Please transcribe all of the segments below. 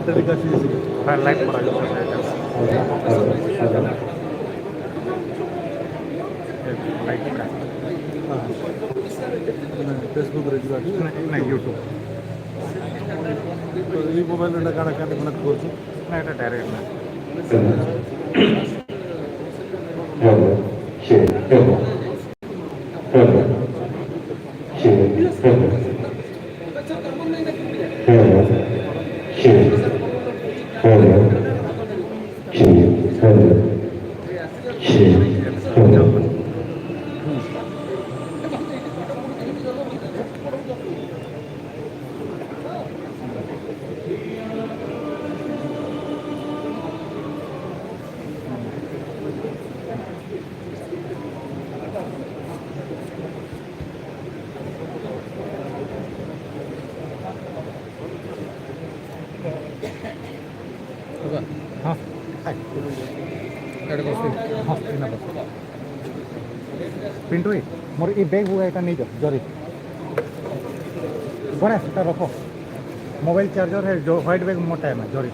Like Facebook नहीं YouTube ये mobile में काना काने कनेक्ट करछु ना এটা डायरेक्ट ना hello share hello hello share hello hello share hello share hello share hello हाँ पिंटू मोर ये बैग हुआ এটা नहीं जाओ जरी गणेश এটা रखो मोबाइल चार्जर है जो व्हाइट बैग मोटा है ना जरी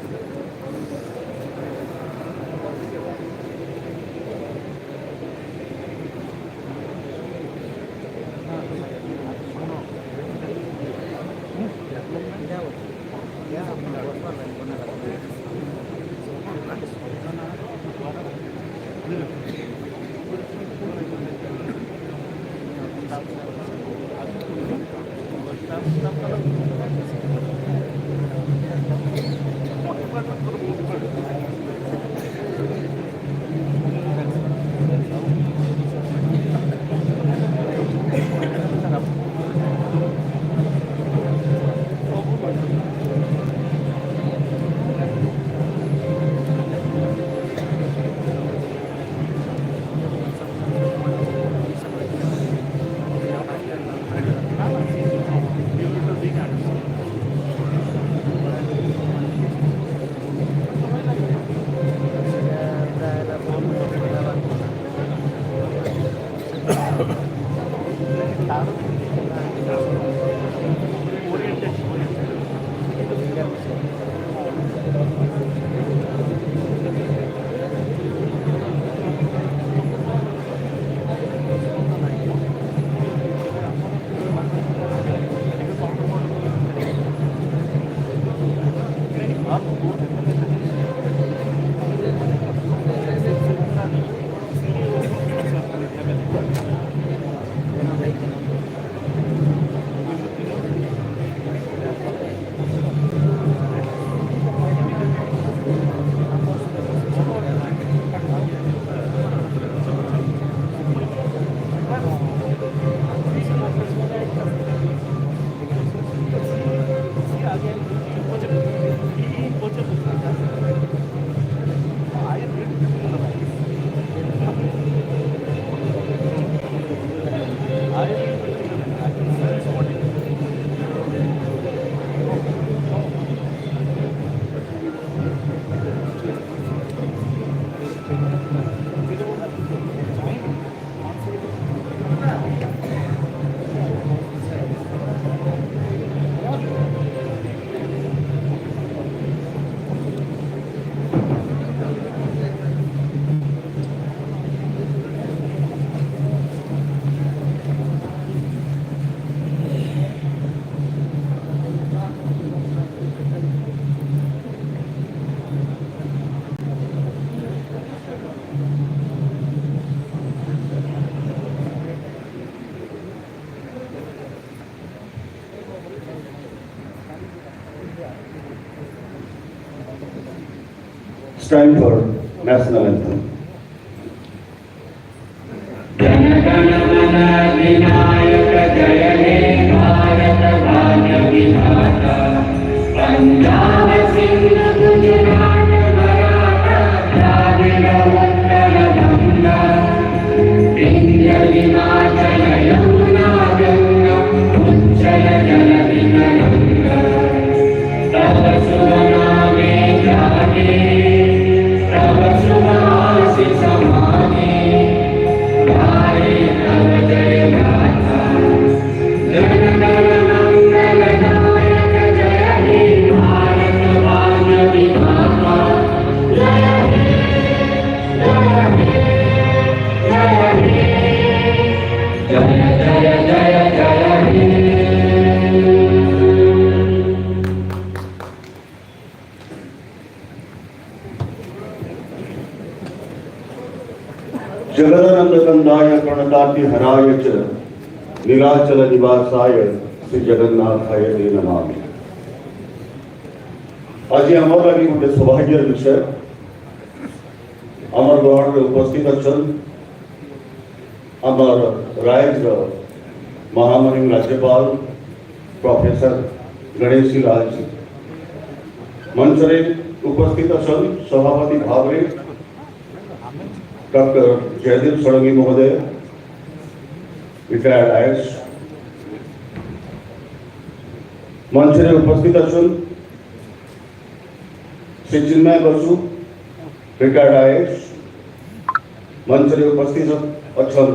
Stand for national anthem. Tava Subhanawe Jage, Tava Subhanawe जगदानंदकंदाय प्रणतातिहराय च नीलाचल निवासाय श्री जगन्नाथाय ते नमामि। आज आमर लगी गोटे सौभाग्यर विषय आमर गहण में उपस्थित अच्छा आमर राज्य महामहिम राज्यपाल प्रोफेसर गणेशी राज मंच में उपस्थित अच्छा सभापति भाव में डॉक्टर जयदीप षडंगी महोदय रिटायर्ड आईएएस मंच में उपस्थित अच्छा श्री चिन्मय बसु रिटायर्ड आईएएस मंच में उपस्थित अच्छा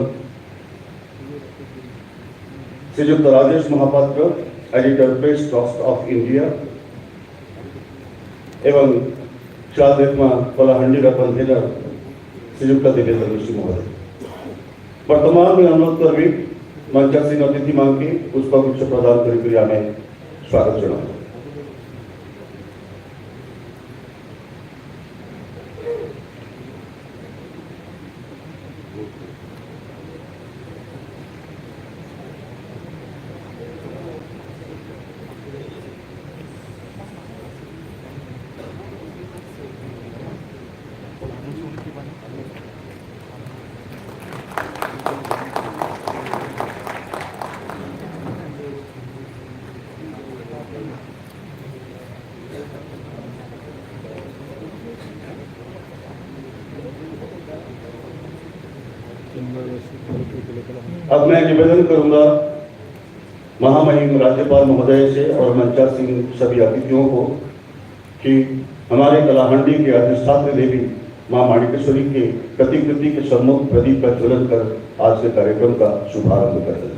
Shriyukt Rajesh Mahapatra editor Press Trust of India एवं चाल देखमा कलाहंडी कन्वीनर श्रीयुक्त देवेंद्र ऋषि महोदय। वर्तमान में अनुरोध करबी मंचासीन अतिथि मांग के पुष्पगुच्छ प्रदान करी आमे स्वागत जनाऊँ। अब मैं निवेदन करूंगा महामहिम राज्यपाल महोदय से और मंचासीन सभी अतिथियों को कि हमारे कलाहंडी के अधिष्ठात्री देवी मां माणिकेश्वरी के प्रतिकृति के सम्मुख प्रदीप का ज्वलन कर आज के कार्यक्रम का शुभारंभ कर दें।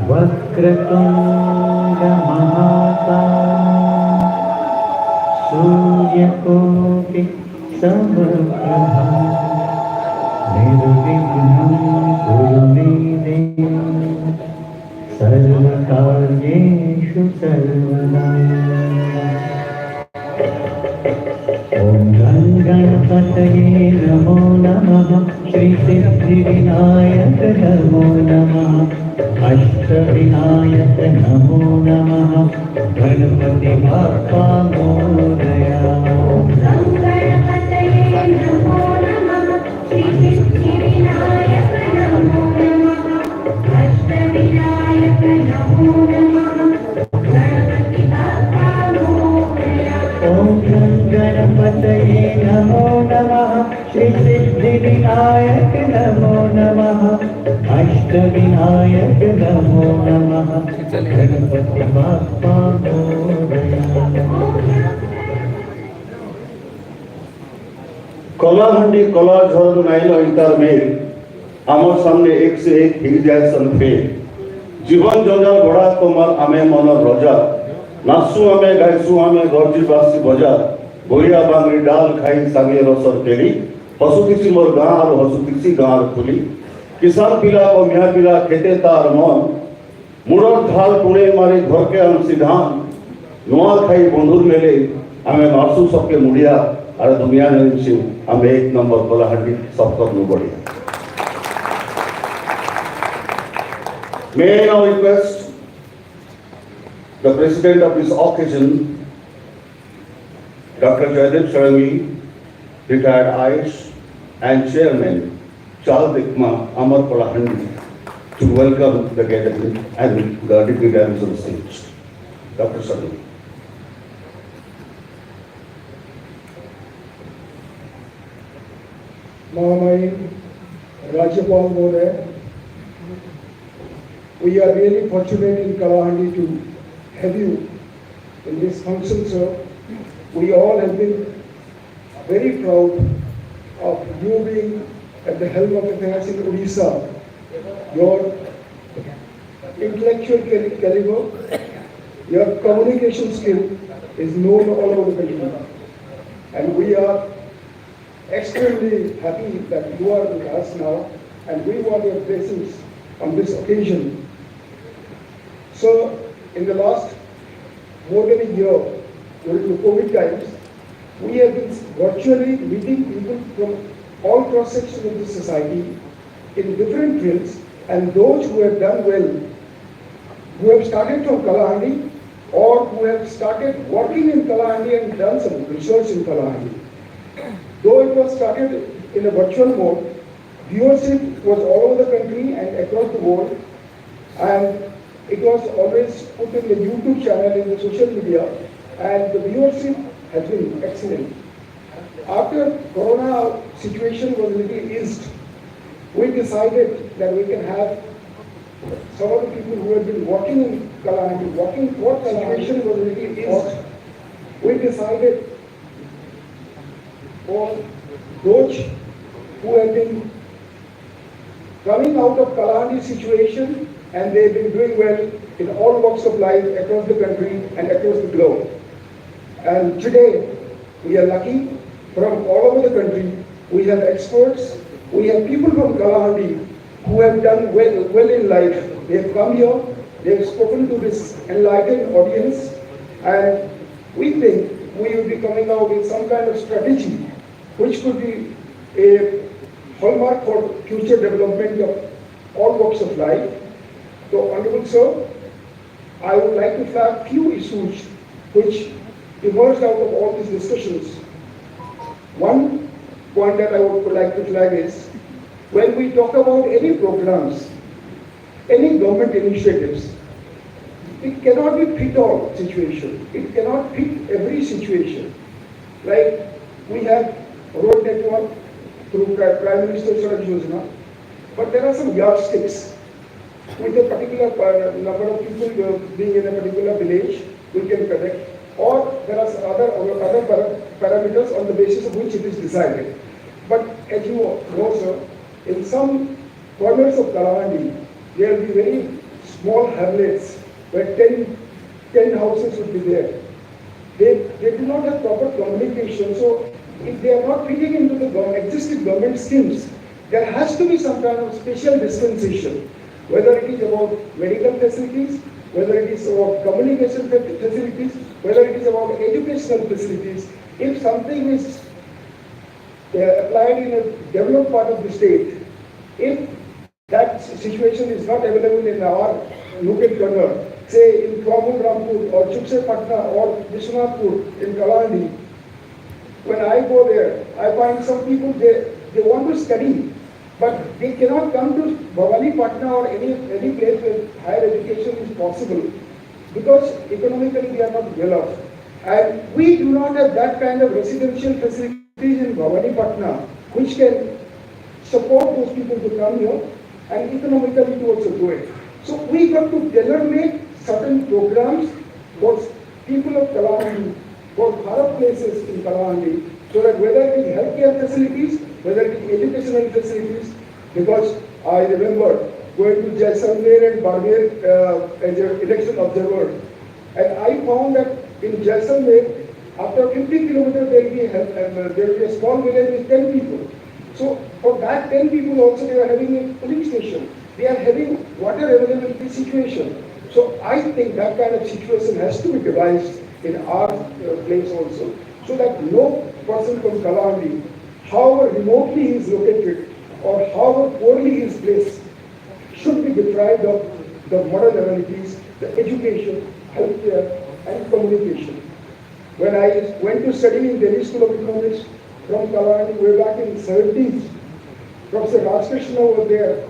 वक्रतुंड महाकाय सूर्यकोटि समप्रभा निर्विघ्नं कुरु मे देव सर्वकार्येषु सर्वदा। ॐ गणपतये नमो नमः श्रीसिद्धिविनायक नमो नमः अष्टविनायक नमो नमः गणपति बाप्पा मोरया। गणपतये नमो नमः श्रीसिद्धिविनायक नमो नमः अष्टविनायक नमो नमः गणपति बाप्पा मोरया। ॐ गणपतये नमो नमः श्रीसिद्धिविनायक नमो नमः अष्टविनायक नमो नमः गणपति बाप्पा मोरया। कलाहंडी कला झर नाइल इंटर में आमर सामने एक से एक हिल जाए सनफे जीवन जंजाल बड़ा कमाल आमे मन रजा नासु आमे गाइसु आमे गर्जी बासी बजा भोरिया बांगरी डाल खाई सांगे रसर तेरी हसुतिसी मोर गाँ और हसुतिसी गाँव खुली किसान पिला कमिया पिला खेते तार मन मुड़र ढाल पुणे मारी घर के हम सिधान नुआ खाई बंधुर मेले आमे मासु सबके मुड़िया और दुनिया ने आमे एक नंबर कलाहंडी सबकर नु बढ़िया। May I now request the president of this occasion, Dr. Jaydeep Shadangi, retired IAS and chairman Chal Dekhma Aamar Kalahandi, to welcome the gathering and the dignitaries on the stage. Dr. Shadangi. Mahamahin, Rajyapal Mohoday. We are really fortunate in Kalahandi to have you in this function, sir. We all have been very proud of you being at the helm of affairs in Odisha. Your intellectual caliber, your communication skill is known all over the country. And we are extremely happy that you are with us now, and we want your blessings on this occasion. So, in the last more than a year, during the COVID times, we have been virtually meeting people from all cross sections of the society in different fields, and those who have done well, who have started from Kalahandi, or who have started working in Kalahandi and done some research in Kalahandi. Though it was started in a virtual mode, viewership was all over the country and across the world, and it was always put in the YouTube channel, in the social media, and the viewership has been excellent. After Corona situation was a little eased, we decided that we can have some of the people who have been working in Kalahandi, working for situation was a little eased. We decided for those who have been coming out of Kalahandi situation, and they've been doing well in all walks of life across the country and across the globe. And today, we are lucky from all over the country. We have experts, we have people from Kalahandi who have done well in life. They have come here, they have spoken to this enlightened audience, and we think we will be coming out with some kind of strategy which could be a hallmark for future development of all walks of life. So, Honorable Sir, I would like to flag few issues which emerged out of all these discussions. One point that I would like to flag is, when we talk about any programs, any government initiatives, it cannot be fit-all situation. It cannot fit every situation. Like we have road network through Prime Minister Sadak Yojana, but there are some yardsticks. With a particular number of people being in a particular village, we can connect. Or there are other parameters on the basis of which it is decided. But as you know, sir, in some corners of Kalahandi, there will be very small hamlets where 10 houses would be there. They do not have proper communication. So if they are not fitting into the existing government schemes, there has to be some kind of special dispensation. Whether it is about medical facilities, whether it is about communication facilities, whether it is about educational facilities. If something is applied in a developed part of the state, if that situation is not available in our local corner, say in Kwamul Rampur or Chukse Patna or Vishwanathpur in Kalahandi, when I go there, I find some people, they want to study, but they cannot come to Bhavani Patna or any place where higher education is possible because economically we are not well off. And we do not have that kind of residential facilities in Bhavani Patna which can support those people to come here and economically to also do it. So we got to tailor-make certain programs for people of Kalahandi, for Bharat places in Kalahandi, so that whether it is healthcare facilities, whether it is educational facilities, because I remember going to Jaisalmer and Barmer as an election observer, and I found that in Jaisalmer, after 50 kilometers there will be a small village with 10 people. So for that 10 people also they are having a police station. They are having water availability situation. So I think that kind of situation has to be devised in our place also, so that no person from Kalahandi, however remotely he is located or however poorly he is placed, should be deprived of the modern amenities, the education, healthcare and communication. When I went to study in Delhi School of Economics from Kalahandi way back in the 70s, Professor Rajkrishna was there.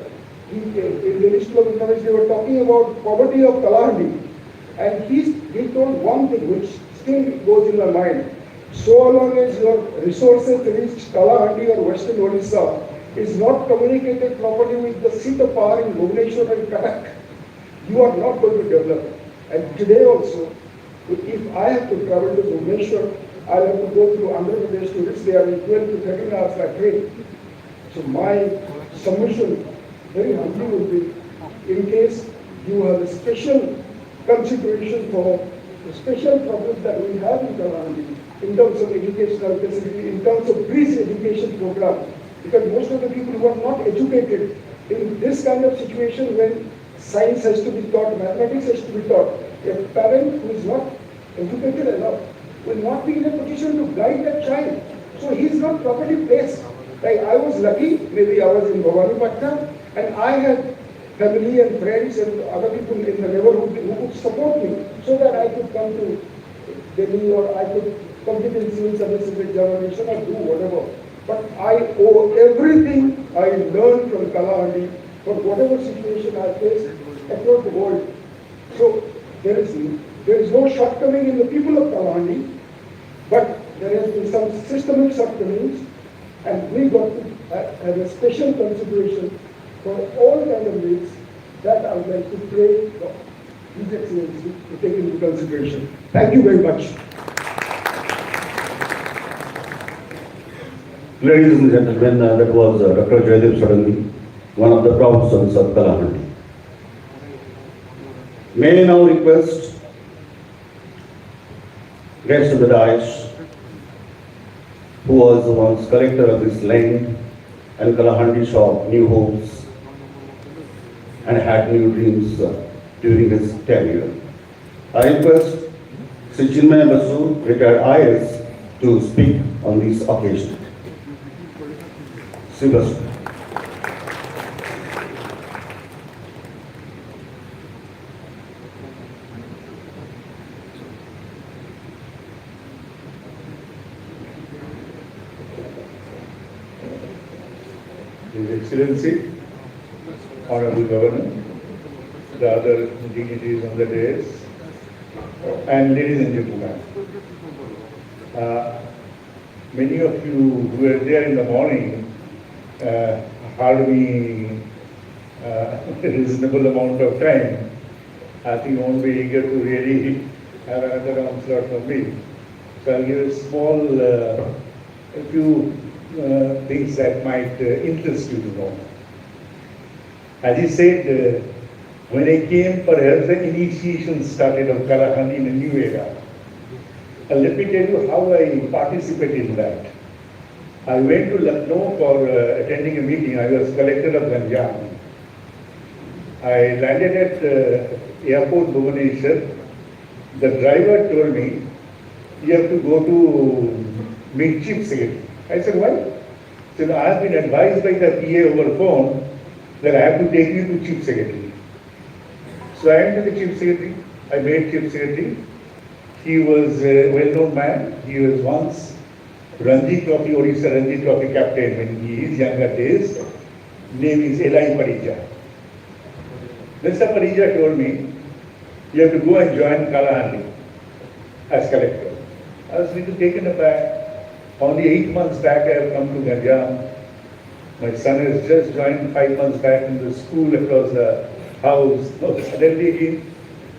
In Delhi School of Economics they were talking about poverty of Kalahandi, and he told one thing which still goes in my mind. So long as your resources reach Kalahandi or Western Odisha is not communicated properly with the seat of power in Bhubaneswar and Cuttack, you are not going to develop. And today also, if I have to travel to Bhubaneswar, I'll have to go through Andhra Pradesh to reach there in 12 to 13 hours by train. So my submission very humbly would be, in case you have a special consideration for the special problems that we have in Kalahandi, in terms of educational facility, in terms of bridge education program, because most of the people who are not educated in this kind of situation when science has to be taught, mathematics has to be taught, a parent who is not educated enough will not be in a position to guide that child. So he is not properly placed. Like I was lucky, maybe I was in Bhavanipatna, and I had family and friends and other people in the neighborhood who could support me so that I could come to Delhi or I could complete in civil services examination or do whatever. But I owe everything I learned from Kalahandi for whatever situation I faced across the world. So there is no shortcoming in the people of Kalahandi, but there has been some systemic shortcomings, and we got to have a special consideration for all kind of needs that I would like to pray for His Excellency to take into consideration. Thank you very much. Ladies and gentlemen, that was Dr. Jaydev Sadangi, one of the proud sons of Kalahandi. May I now request guest of the dais, who was once collector of this land, and Kalahandi saw new hopes and had new dreams during his tenure. I request Sri Chinmay Basu, retired IS, to speak on this occasion. Sri Basu. His Excellency, Honorable Governor, the other dignitaries on the dais, and ladies and gentlemen. Many of you who were there in the morning heard me a reasonable amount of time. I think you won't be eager to really have another onslaught from me. So I'll give a small, a few things that might interest you to know. As he said, when I came, perhaps the initiation started of Kalahandi in a new era. Let me tell you how I participated in that. I went to Lucknow for attending a meeting. I was collector of Ganjam. I landed at airport Bhubaneswar. The driver told me, you have to go to meet Chief Secretary. I said, why? He said, I have been advised by the PA over phone that I have to take you to Chief Secretary. So I went to the Chief Secretary. I met Chief Secretary. He was a well-known man. He was once Ranji Trophy, Odisha Ranji Trophy captain in his younger days. Name is Eli Parija. Mr. Parija told me, you have to go and join Kalahandi as collector. I was a little taken aback. Only 8 months back I have come to Ganjam. My son has just joined 5 months back in the school across the house. No, suddenly again.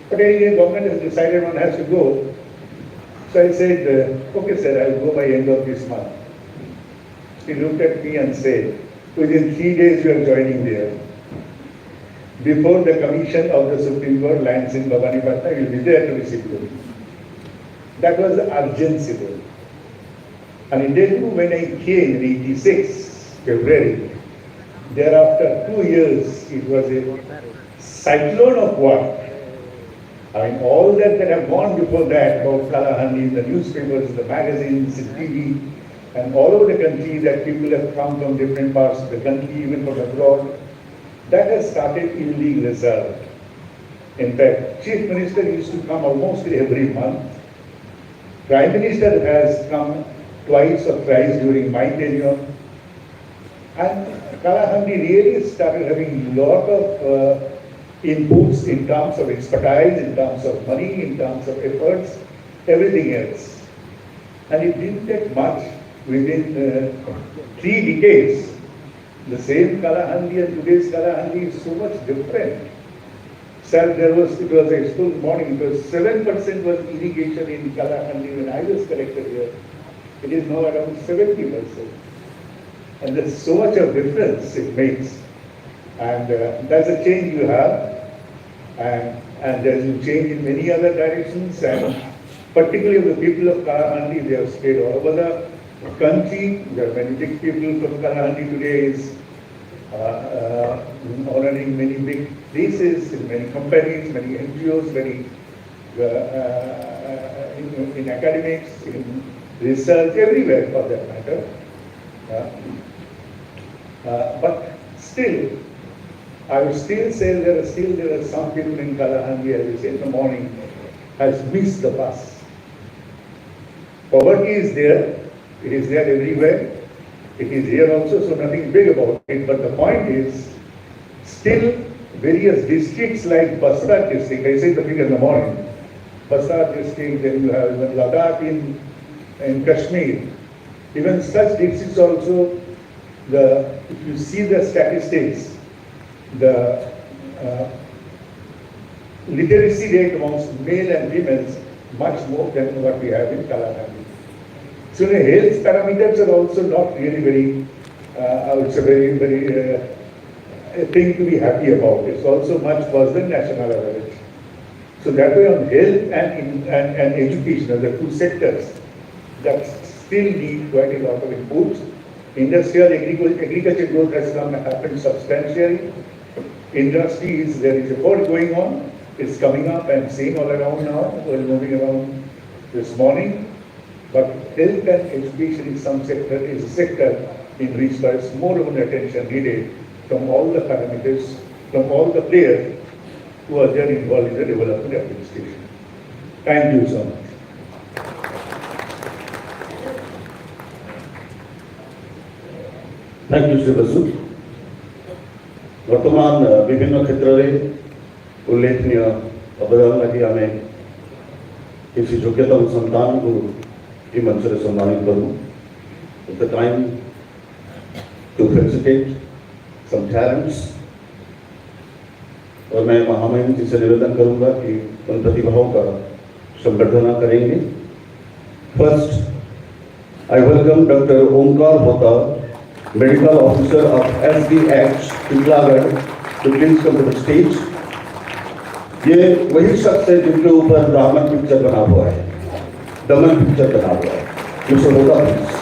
But anyway, government has decided one has to go. So I said, okay sir, I will go by end of this month. He looked at me and said, within 3 days you are joining there. Before the commission of the Supreme Court lands in Bhavanipatna, you will be there to receive you. That was the urgency there. And in Delhi, when I came in 86, February, thereafter 2 years, it was a cyclone of work. I mean, all that have gone before that about Kalahandi, the newspapers, the magazines, the TV, and all over the country that people have come from different parts of the country, even from abroad, that has started yielding result. In fact, Chief Minister used to come almost every month. Prime Minister has come twice or thrice during my tenure. And Kalahandi really started having a lot of inputs in terms of expertise, in terms of money, in terms of efforts, everything else. And it didn't take much. Within 3 decades, the same Kalahandi and today's Kalahandi is so much different. Sir, it was a school morning, it was 7% was irrigation in Kalahandi when I was collected here. It is now around 70%. And there's so much of difference it makes. And that's a change you have. And there's a change in many other directions. And particularly the people of Kalahandi, they have stayed all over the country. There are many big people from Kalahandi today is honoring many big places, in many companies, many NGOs, many in academics, in research, everywhere for that matter. But still, I would still say there are some people in Kalahandi, as you said in the morning, has missed the bus. Poverty is there, it is there everywhere. It is here also, so nothing big about it. But the point is, still various districts like Bastar district, I said the figure in the morning, Bastar district, then you have even Ladakh in Kashmir. Even such districts also, if you see the statistics, the literacy rate amongst male and females much more than what we have in Kalahandi. So the health parameters are also not really very, I would say very a thing to be happy about. It's also much worse than national average. So that way on health and education are the two sectors that still need quite a lot of inputs. Industrial agriculture growth has happened substantially. Industries, there is effort going on. It's coming up. I'm seeing all around now. We're moving around this morning. But health and education is a sector in which there is more of an attention needed from all the parameters, from all the players who are there involved in the development administration. Thank you so much. Thank you Shri Basu वर्तमान विभिन्न क्षेत्र में उल्लेखनीय अवदान लगी आम किसी योग्यतम संतान को ये मंच से सम्मानित करूँ It's the time to felicitate some talents और मैं महामहिम जी से निवेदन करूंगा कि उन प्रतिभाओं का संवर्धना करेंगे. First I welcome doctor Omkar Hota, medical officer of SDH Tikalagarh, to please come to the stage. ये वही शख्स है जिनके ऊपर रावण पिक्चर बना हुआ है, दमन पिक्चर बना हुआ है. मिस्टर होता please.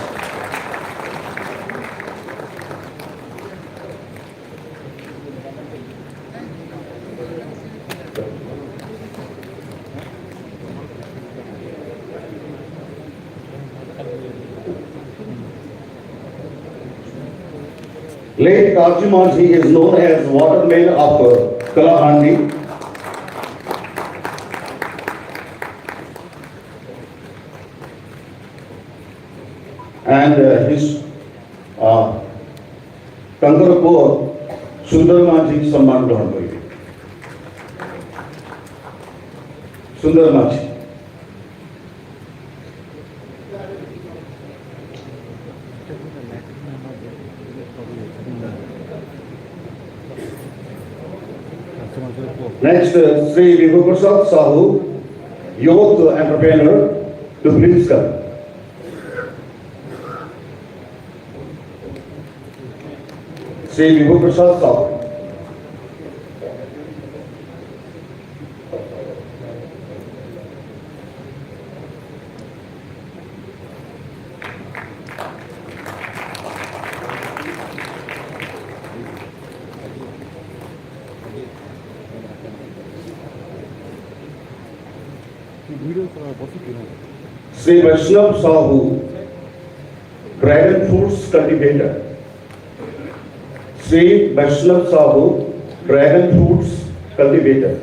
Late Karchimanji is known as waterman of Kalahandi. And his Kangarapur Sundarmanji सम्मान ग्रहण करेंगे. सुंदरमांजी. Next, Sri Vibhu Prasad Sahu, youth entrepreneur, to please come. Sri Vibhu Prasad Sahu. Sri Vaishnav Sahu, dragon fruits cultivator. Sri Vaishnav Sahu, dragon fruits cultivator.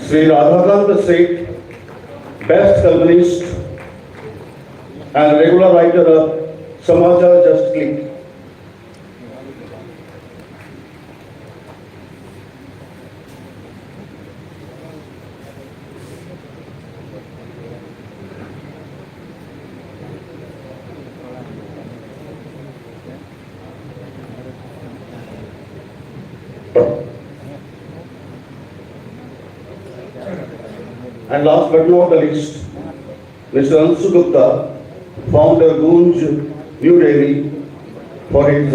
Sri Radhakant Seth, best columnist and regular writer of Samachar Just Click. And last but not the least, Mr. Ansu Gupta, founder Gunj New Delhi for his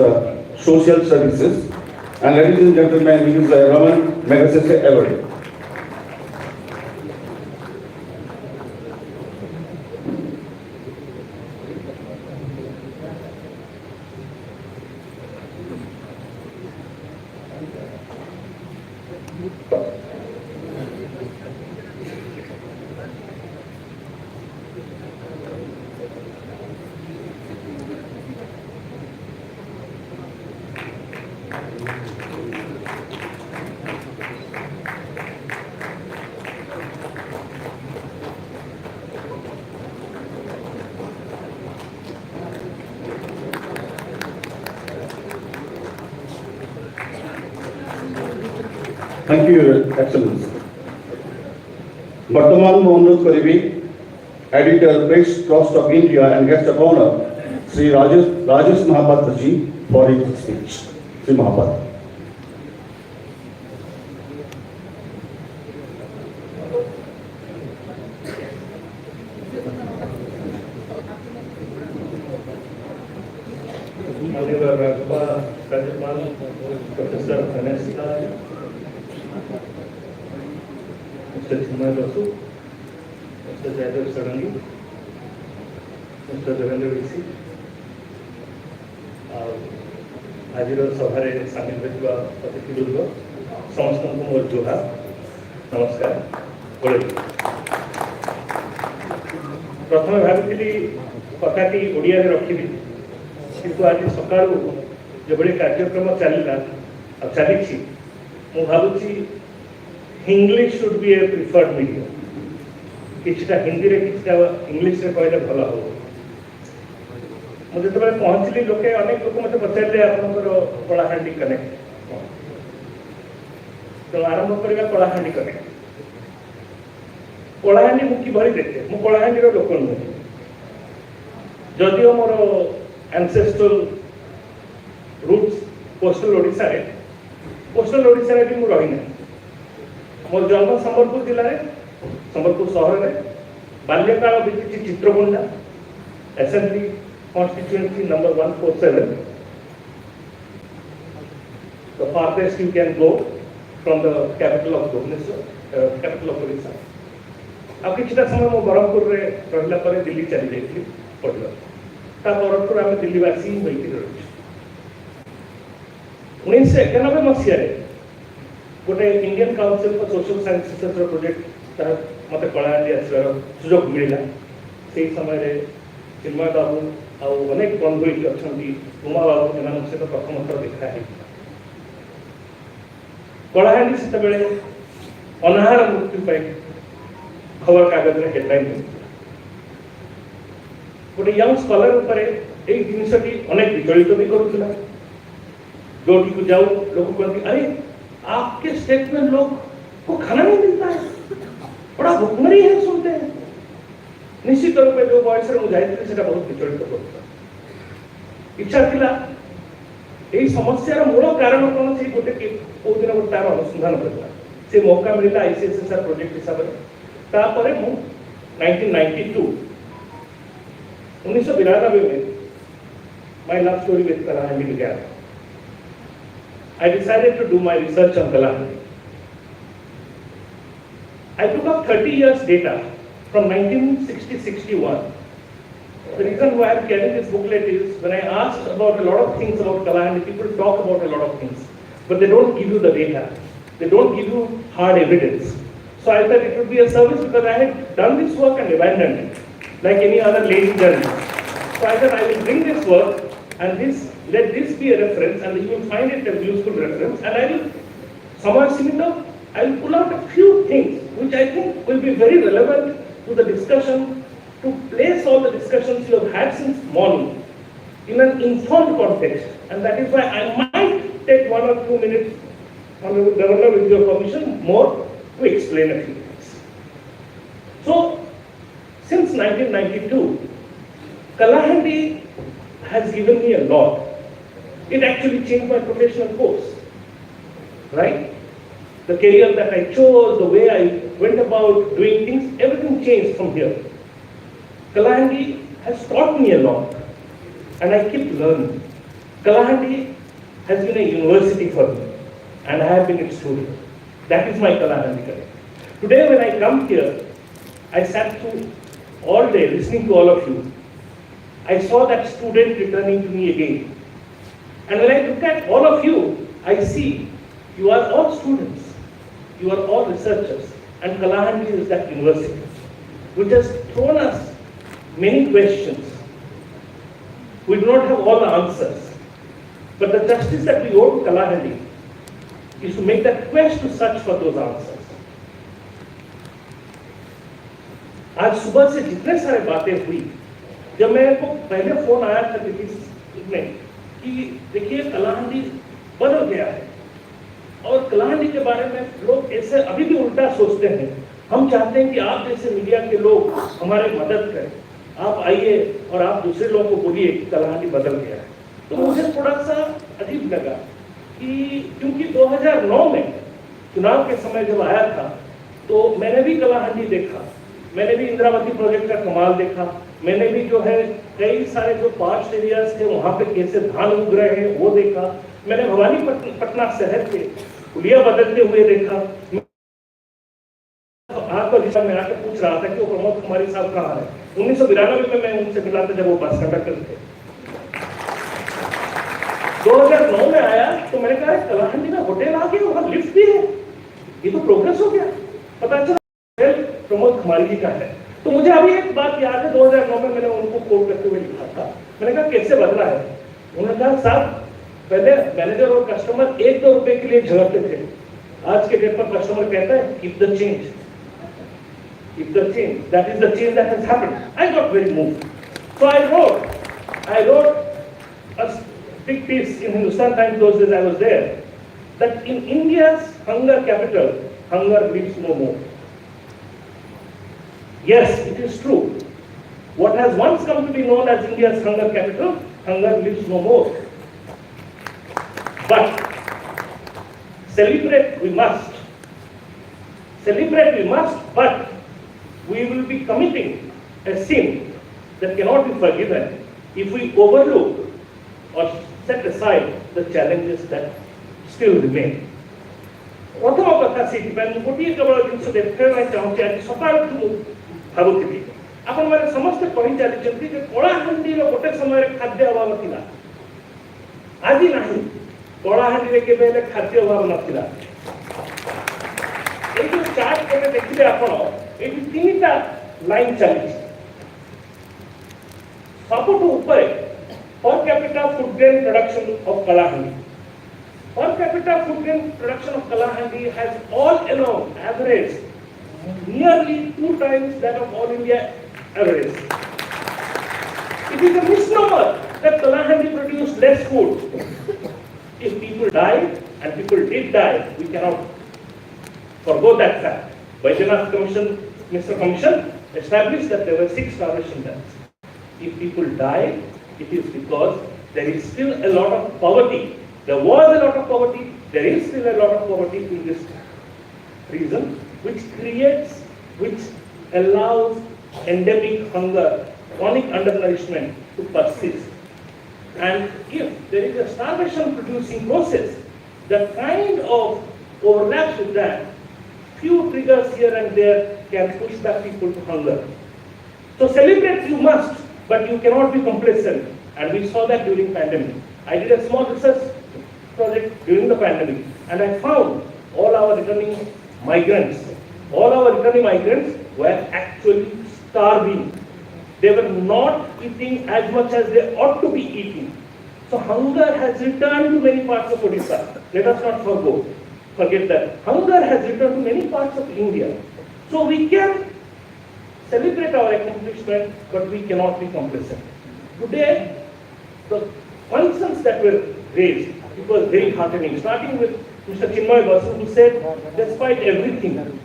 social services. And ladies and gentlemen, he is Raman Megasese Award. Thank you, Your Excellency. Bartaman Mohanad Karibi, Editor, Press Trust of India and Guest of Honor, Sri Rajesh Mahapatra ji for his speech. Sri Mahapatra. Professor Ganeshi, Mr. Thynks, Mr. Jaidev Sarangi, Mr. Devendra VC, ଆଜିର ସଭାରେ ସାମିଲ ହୋଇଥିବା ଅତିଥିବୃନ୍ଦ ସମସ୍ତଙ୍କୁ ମୋର ଜୁହାର ନମସ୍କାର। ପ୍ରଥମେ ଭାବିଥିଲି କଥାଟି ଓଡ଼ିଆରେ ରଖିବି, କିନ୍ତୁ ଆଜି ସକାଳୁ ଯେଭଳି କାର୍ଯ୍ୟକ୍ରମ ଚାଲିଲା ଆଉ ଚାଲିଛି, ମୁଁ ଭାବୁଛି English should be A preferred medium. କିଛିଟା ହିନ୍ଦୀରେ କିଛିଟା ଇଂଲିଶରେ କହିଲେ ଭଲ ହେବ। ମୁଁ ଯେତେବେଳେ ପହଞ୍ଚିଲି, ଅନେକ ଲୋକ ମୋତେ ପଚାରିଲେ ଆପଣଙ୍କର କଳାହାଣ୍ଡି କନେକ୍ଟ କ'ଣ? ତେଣୁ ଆରମ୍ଭ କରିବା କଳାହାଣ୍ଡି କନେକ୍ଟ। କଳାହାଣ୍ଡି ମୁଁ କିଭଳି ଦେଖେ? ମୁଁ କଳାହାଣ୍ଡିର ଲୋକ ନୁହେଁ, ଯଦିଓ ମୋର ଆନସେଷ୍ଟ୍ରାଲ ରୁଟ୍ସ କୋଷ୍ଟାଲ ଓଡ଼ିଶାରେ ବି ମୁଁ ରହିନାହିଁ। ମୋର ଜନ୍ମ ସମ୍ବଲପୁର ଜିଲ୍ଲାରେ, ସମ୍ବଲପୁର ସହରରେ, ବାଲ୍ୟକାଳ ବିତିଛି Chitrakonda assembly constituency number 147, the farthest you can go from the capital of Bhubaneswar, capital of Odisha. ଆଉ କିଛିଟା ସମୟ ମୁଁ ବ୍ରହ୍ମପୁରରେ ରହିଲା ପରେ ଦିଲ୍ଲୀ ଚାଲି ଯାଇଥିଲି ପଢ଼ିବା। ତା ପରଠୁ ଆମେ ଦିଲ୍ଲୀବାସୀ ହୋଇକି ରହିଛୁ। 1991 ମସିହାରେ ଗୋଟେ Indian Council for Social Science ରିସର୍ଚ୍ଚର ପ୍ରୋଜେକ୍ଟ ତାହା ମୋତେ କଳାହାଣ୍ଡି ଆସିବାର ସୁଯୋଗ ମିଳିଲା। ସେହି ସମୟରେ ଚିନ୍ମୟ ବାବୁ ଆଉ ଅନେକ ବନ୍ଧୁ ଏଠି ଅଛନ୍ତି, ଉମା ବାବୁ, ଏମାନଙ୍କ ସହିତ ପ୍ରଥମ ଥର ଦେଖା ହେଇଥିଲା। କଳାହାଣ୍ଡି ସେତେବେଳେ ଅନାହାର ମୃତ୍ୟୁ ପାଇଁ ଖବରକାଗଜରେ ହେଡଲାଇନ୍ ହୋଇଥିଲା। ଗୋଟେ ୟଙ୍ଗ ସ୍କଲର ଉପରେ ଏଇ ଜିନିଷଟି ଅନେକ ବିଚଳିତ ବି କରୁଥିଲା। ଯୋଉଠିକୁ ଯାଉ ଲୋକ କହନ୍ତି, ଆରେ आपके स्टेट में लोग को खाना नहीं मिलता है, बड़ा भुखमरी है सुनते हैं। निश्चित रूप में जो बयस में जाइए से बहुत विचलित करता। इच्छा थिला यही समस्यार मूल कारण कौन से गोटे कौ दिन गोटे तार अनुसंधान करला। से मौका मिला आईसीएसएसआर प्रोजेक्ट हिसाब से। तापर मु 1992 में my love story with Kalahandi began. I decided to do my research on Kalahandi. I took up 30 years data from 1960-61. The reason why I'm carrying this booklet is when I asked about a lot of things about Kalahandi, people talk about a lot of things, but they don't give you the data. They don't give you hard evidence. So I thought it would be a service because I had done this work and abandoned it, like any other lazy journalist. So I thought I will bring this work and let this be a reference, and you will find it a useful reference, and I will ସମୟ ସୀମିତ I'll pull out a few things which I think will be very relevant to the discussion, to place all the discussions you have had since morning in an informed context. And that is why I might take 1 or 2 minutes, Honorable Governor, with your permission, more to explain a few things. So, since 1992, Kalahandi has given me a lot. It actually changed my professional course, right? The career that I chose, the way I went about doing things, everything changed from here. Kalahandi has taught me a lot, and I keep learning. Kalahandi has been a university for me, and I have been its student. That is my Kalahandi career. Today when I come here, I sat through all day listening to all of you. I saw that student returning to me again. And when I look at all of you, I see you are all students. You are all researchers. And Kalahandi is that university, which has thrown us many questions. We do not have all the answers. But the justice that we owe to Kalahandi is to make that quest to search for those answers. आज सुबह से जितने सारे बातें हुई, जब मेरे को पहले फोन आया था में कि देखिए कलाहंडी बदल गया है और कलाहंडी के बारे में लोग ऐसे अभी भी उल्टा सोचते हैं। हम चाहते हैं कि आप जैसे मीडिया के लोग हमारे मदद करें, आप आइए और आप दूसरे लोगों को बोलिए कि कलाहंडी बदल गया है। तो मुझे थोड़ा सा अजीब लगा कि क्योंकि 2009 में चुनाव के समय जब आया था तो मैंने भी कलाहंडी देखा, मैंने भी इंद्रावती प्रोजेक्ट का कमाल देखा, मैंने भी जो है कई सारे जो पार्स्ट एरियाज थे वहां पे कैसे धान उग रहे हैं वो देखा, मैंने भवानी पटना शहर के पुलिया बदलते हुए देखा। आपका विषय में आकर पूछ रहा था कि वो प्रमोद कुमारी साहब कहाँ है। 1992 में मैं उनसे मिला था जब वो बस कंडक्टर थे। 2009 में आया तो मैंने कहा कलाहंडी में होटल आ गया, वहां लिफ्ट भी है, ये तो प्रोग्रेस हो गया। पता चला प्रमोद कुमारी जी का है। तो मुझे अभी एक बात याद है, 2009 में मैंने उनको कोट करते हुए लिखा था। मैंने कहा कैसे बदला है? उन्होंने कहा साहब पहले मैनेजर और कस्टमर 1-2 रुपए के लिए झगड़ते थे, आज के डेट पर कस्टमर कहता है keep the change, keep the change, that is the change that has happened. I got very moved, so I wrote a big piece in Hindustan Times those days I was there, that in India's hunger capital, hunger lives no more. Yes, it is true. What has once come to be known as India's hunger capital, hunger lives no more. But celebrate we must. Celebrate we must, but we will be committing a sin that cannot be forgiven if we overlook or set aside the challenges that still remain. प्रथम कथा से गोटे केवल जिन देखा चाहूँगी आज सकाल भावुली आपण मैंने समस्त कही चली कलाहांडी गोटे समय खाद्य अभाव था, आज ना कलाहांडी के खाद्य अभाव नाला। ये जो चार्ट को देखिए आप ये 3टा लाइन चली सबुठ ऊपर per capita food grain production of Kalahandi. Per capita food grain production of Kalahandi has all along averaged nearly 2 times that of all India average. It is a misnomer that Kalahandi produced less food. If people died, and people did die, we cannot forgo that fact. Baidyanath Commission, Mr. Commission established that there were 6 starvation deaths. If people died, it is because there is still a lot of poverty. There was a lot of poverty, there is still a lot of poverty in this region, which allows endemic hunger, chronic undernourishment to persist. And if there is a starvation producing process that kind of overlaps with that, few triggers here and there can push back people to hunger. So celebrate you must, but you cannot be complacent, and we saw that during pandemic. I did a small research project during the pandemic, and I found all our returning migrants were actually starving. They were not eating as much as they ought to be eating. So hunger has returned to many parts of Odisha. Let us not forgo. forget that hunger has returned to many parts of India. So we can celebrate our accomplishment, but we cannot be complacent. Today, the concerns that were raised, it was very heartening, starting with Mr. Chinmay Basu, who said, despite everything,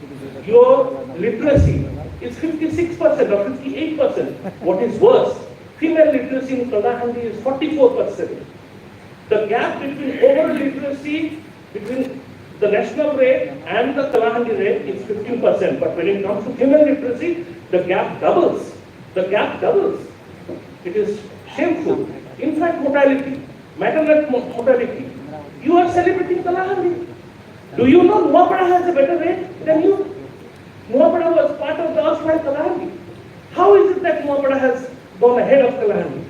your literacy is 56% or 58%. What is worse, female literacy in Kalahandi is 44%. The gap between overall literacy between the national rate and the Kalahandi rate is 15%. But when it comes to female literacy, the gap doubles. The gap doubles. It is shameful. In fact, mortality, maternal mortality. You are celebrating Kalahandi. Do you know Nuapada has a better rate than you? Nuapada was part of the erstwhile Kalahandi. How is it that Nuapada has gone ahead of Kalahandi?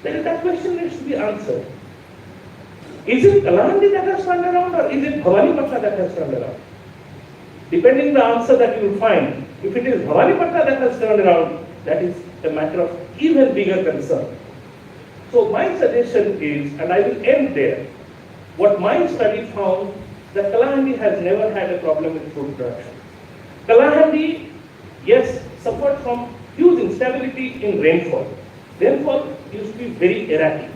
Then that question needs to be answered. Is it Kalahandi that has turned around, or is it Bhawanipatna that has turned around? Depending the answer that you will find, if it is Bhawanipatna that has turned around, that is a matter of even bigger concern. So my suggestion is, and I will end there, what my study found, that Kalahandi has never had a problem with food production. Kalahandi, yes, suffered from huge instability in rainfall. Rainfall used to be very erratic.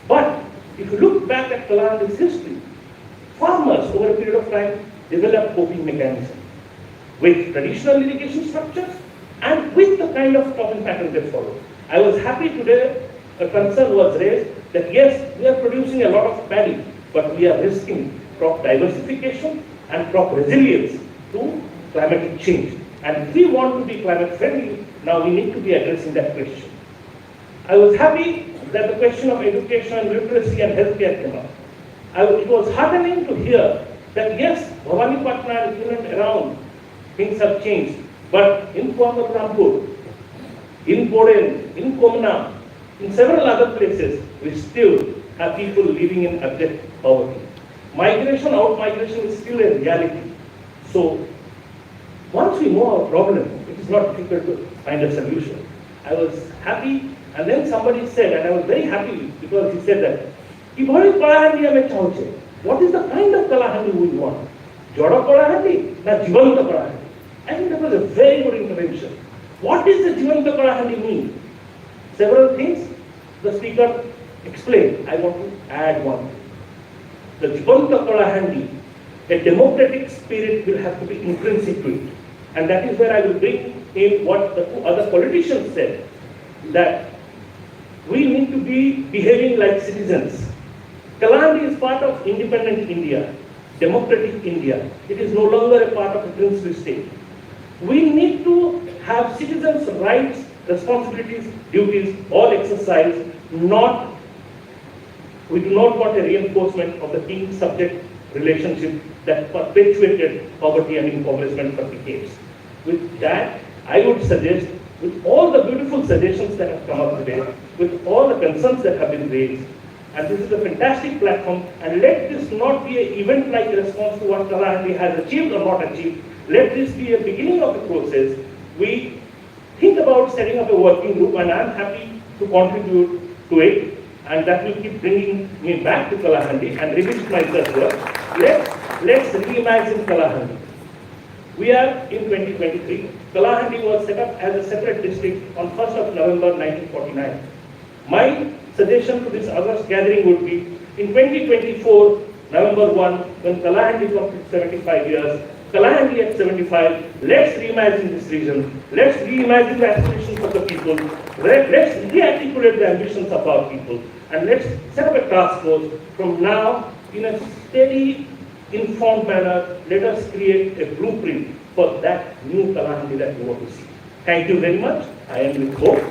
But if you look back at Kalahandi's history, farmers over a period of time developed coping mechanisms with traditional irrigation structures and with the kind of cropping pattern they followed. I was happy today, a concern was raised that yes, we are producing a lot of paddy, but we are risking crop diversification and crop resilience to climatic change. And if we want to be climate friendly, now we need to be addressing that question. I was happy that the question of education and literacy and healthcare came up. It was heartening to hear that yes, Bhawanipatna and even around, things have changed. But in Kuala Lumpur, in Boden, in Komna, in several other places, we still have people living in abject poverty. Migration, out-migration is still a reality. So, once we know our problem, it is not difficult to find a solution. I was happy, and then somebody said, and I was very happy because he said that, what is the kind of Kalahandi we want? Joda Kalahandi, na Jivanta Kalahandi. I think that was a very good intervention. What does the Jivanta Kalahandi mean? Several things the speaker explained. I want to add one. The Jivanta Kalahandi, a democratic spirit will have to be intrinsic to it. And that is where I will bring in what the two other politicians said, that we need to be behaving like citizens. Kalahandi is part of independent India, democratic India. It is no longer a part of a princely state. We need to have citizens' rights, responsibilities, duties, all exercised, we do not want a reinforcement of the king-subject relationship that perpetuated poverty and impoverishment for decades. With that, I would suggest, with all the beautiful suggestions that have come up today, with all the concerns that have been raised, and this is a fantastic platform, and let this not be an event-like response to what Kalahandi has achieved or not achieved. Let this be a beginning of the process. We think about setting up a working group, and I'm happy to contribute to it. And that will keep bringing me back to Kalahandi and revisit my research work. Let's reimagine Kalahandi. We are in 2023. Kalahandi was set up as a separate district on 1st of November 1949. My suggestion to this August gathering would be, in 2024, November 1, when Kalahandi completes 75 years, Kalahandi at 75, let's reimagine this region, let's reimagine the aspirations of the people, let's rearticulate the ambitions of our people, and let's set up a task force from now in a steady, informed manner. Let us create a blueprint for that new Kalahandi that we want to see. Thank you very much. I am with hope.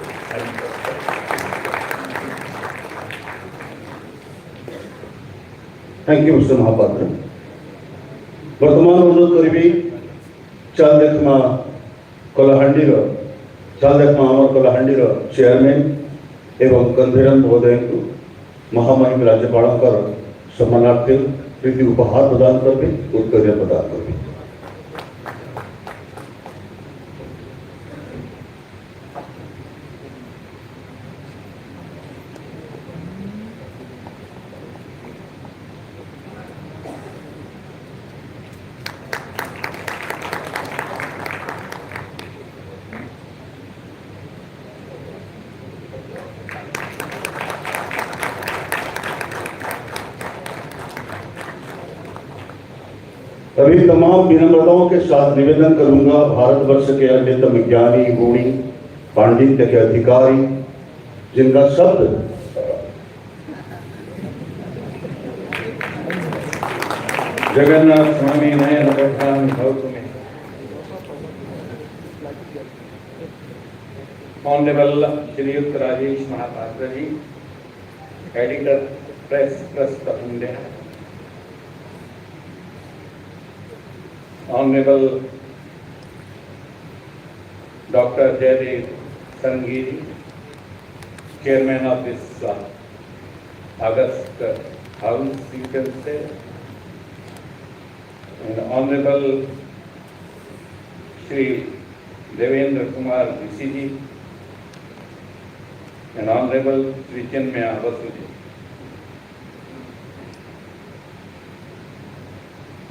Thank you, Mr. Mahapatra. वर्तमान अनुरोध करी चाल देखमा कलाहांडी चाल देखमा आमर Kalahandi chairman एवं कंधेरन महोदय को महामहिम राज्यपाल सम्मानार्थे प्रीति उपहार प्रदान करबे उत्तरीय प्रदान करबे। सभी तमाम विनम्रताओं के साथ निवेदन करूंगा, भारतवर्ष के अन्यतम ज्ञानी, गुणी, पांडित्य के अधिकारी, जिनका शब्द जगन्नाथ स्वामी नयन पठान भवतु में। Honourable Shriyukt Rajesh Mahapatra ji, editor Press Trust of India, honourable doctor Jaidev Sangiri, chairman of this August House, you can say, and Honorable Shri Devendra Kumar Rishi ji, and Honorable Shri Chinmaya Basu ji.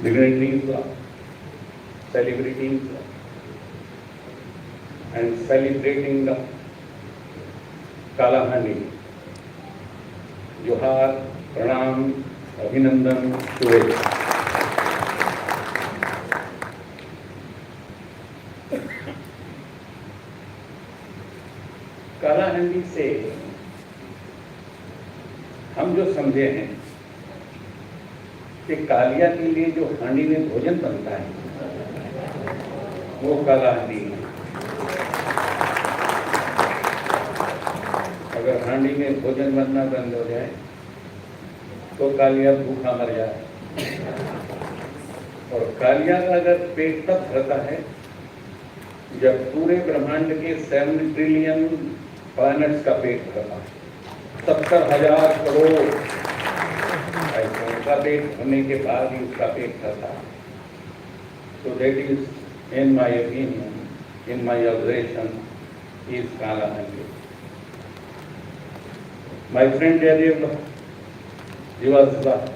Dignitaries, celebrities, and celebrating the Kalahandi. जोहार, प्रणाम, अभिनंदन, शुभेच्छा। कालाहांडी से हम जो समझे हैं कि कालिया के लिए जो हांडी में भोजन बनता है वो कालाहांडी है। अगर हांडी में भोजन बनना बंद हो जाए तो कालिया भूखा मर जाए, और कालिया का अगर पेट तब भरता है जब पूरे ब्रह्मांड के 7 ट्रिलियन प्लैनेट्स का पेट भरता है, 70,000 करोड़ का पेट भरने के बाद ही उसका पेट भरता है। So that is, in my opinion, in my observation, is Kalahandi. My friend Jaidev, he was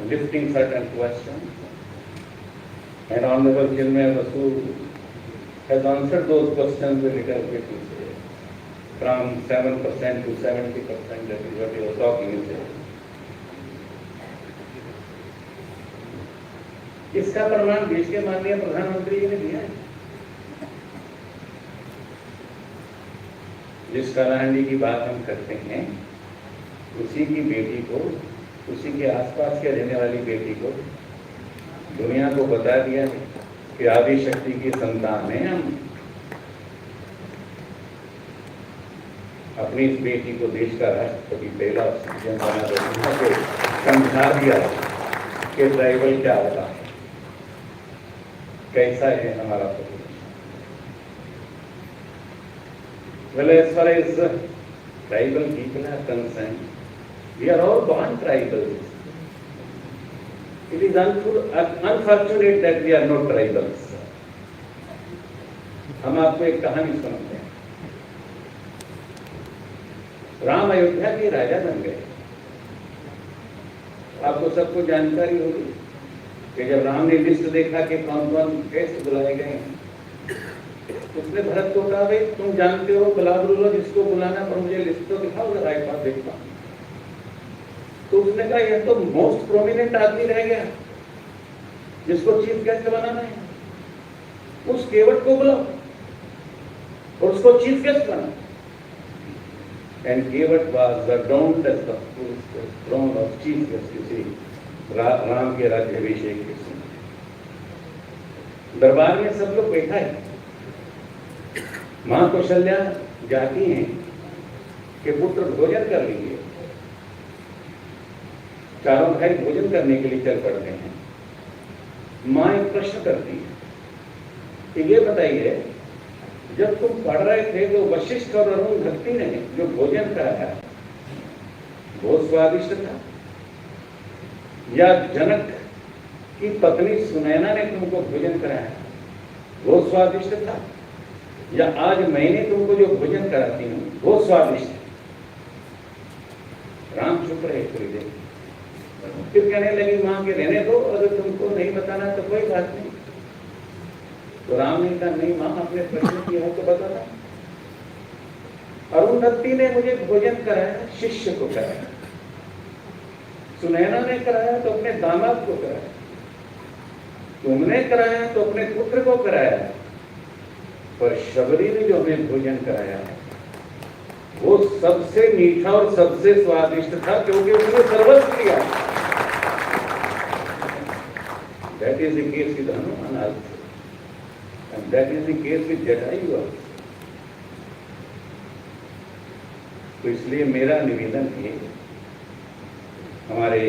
lifting certain questions, and Honorable Chinmaya Basu has answered those questions a little bit, from 7% to 70%, that is what he was talking about. इसका प्रमाण देश के माननीय प्रधानमंत्री जी ने दिया है। जिस कालाहांडी की बात हम करते हैं, उसी की बेटी को, उसी के आसपास के रहने वाली बेटी को दुनिया को बता दिया कि आदि शक्ति की संतान है हम। अपनी इस बेटी को देश का राष्ट्रपति पहला ऑक्सीजन बना देने समझा दिया कि ट्राइबल क्या होता है, कैसा है हमारा population. Well, as far as tribal people are concerned, we are all born tribals. It is unfortunate that we are not tribals. हम आपको एक कहानी सुनाते हैं। राम अयोध्या के राजा बन गए। आपको सबको जानकारी होगी कि जब राम ने लिस्ट देखा कि कौन कौन गेस्ट बुलाए गए हैं, उसने भरत को कहा, भाई तुम जानते हो, बुला लो जिसको बुलाना, पर मुझे लिस्ट तो दिखाओ जरा एक बार देखता। तो उसने कहा, यह तो मोस्ट प्रोमिनेंट आदमी रह गया जिसको चीफ गेस्ट बनाना है, उस केवट को बुलाओ और उसको चीफ गेस्ट बनाओ। And Kewat was adorned as the throne of chief guest, you see, Ram के राज्याभिषेक के समय दरबार में सब लोग बैठा है। मां कौशल्या जाती हैं कि पुत्र भोजन कर लीजिए। चारों भाई भोजन करने के लिए चल पड़ते हैं। मां एक प्रश्न करती है कि ये बताइए, जब तुम पढ़ रहे थे तो वशिष्ठ और अरुण भक्ति ने जो भोजन कराया बहुत स्वादिष्ट था, या जनक की पत्नी सुनैना ने तुमको भोजन कराया वो स्वादिष्ट था, या आज मैंने तुमको जो भोजन कराती हूँ वो स्वादिष्ट है? राम चुप रहे थोड़ी देर, फिर कहने लगी मां के रहने दो, अगर तुमको नहीं बताना तो कोई बात नहीं। तो राम ने कहा, नहीं मां, अपने प्रश्न किया है तो बताना। अरुंधति ने मुझे भोजन कराया, शिष्य को कराया। सुनैना ने कराया तो अपने दामाद को कराया। तुमने कराया तो अपने पुत्र को कराया, पर शबरी ने जो हमें भोजन कराया वो सबसे मीठा और सबसे स्वादिष्ट था, क्योंकि उसने सर्वस्व किया। That is the case with Hanuman also, and that is the case with Jatayu also. तो इसलिए मेरा निवेदन है हमारे